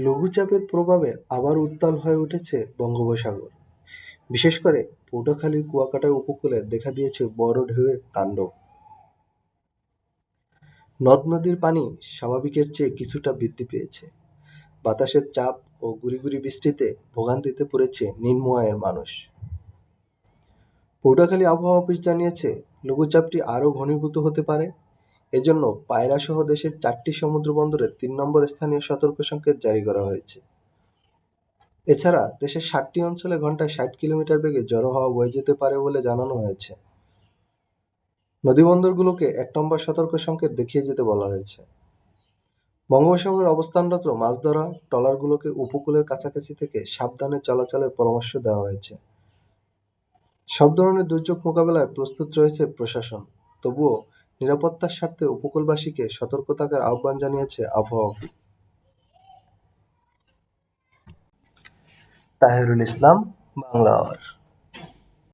লঘুচাপের প্রভাবে আবার উত্তাল হয়ে উঠেছে বঙ্গোপসাগর। বিশেষ করে পটুয়াখালীর কুয়াকাটা উপকূলে দেখা দিয়েছে বড় ঢেউয়ের তাণ্ডব। নদ-নদীর পানি স্বাভাবিকের চেয়ে কিছুটা বৃদ্ধি পেয়েছে। বাতাসের চাপ ও গুঁড়ি বৃষ্টিতে ভোগান্তিতে পড়েছে নিম্ন আয়ের মানুষ। পটুয়াখালী আবহাওয়া অফিস জানিয়েছে, লঘুচাপটি আরও ঘনীভূত হতে পারে। এজন্য পায়রাসহ দেশের ৪টি সমুদ্র বন্দরে ৩ নম্বর স্থানীয় সতর্ক সংকেত জারি করা হয়েছে। এছাড়া দেশের ৭টি অঞ্চলে ঘন্টায় ৬০ কিলোমিটার বেগে ঝড়ো হাওয়া বয়ে যেতে পারে বলে জানানো হয়েছে। নদীবন্দরগুলোকে ১ নম্বর সতর্ক সংকেত দেখিয়ে যেতে বলা হয়েছে। বঙ্গোপসাগরে অবস্থানরত মাছ ধরা ট্রলারগুলোকে উপকূলের কাছাকাছি থেকে সাবধানে চলাচলের পরামর্শ দেওয়া হয়েছে। সব ধরনের দুর্যোগ মোকাবেলায় প্রস্তুত রয়েছে প্রশাসন। তবুও নিরাপত্তার স্বার্থে উপকূলবাসীকে সতর্ক থাকার আহ্বান জানিয়েছে আবহাওয়া অফিস। তাহেরুল ইসলাম, বাংলা আওয়ার।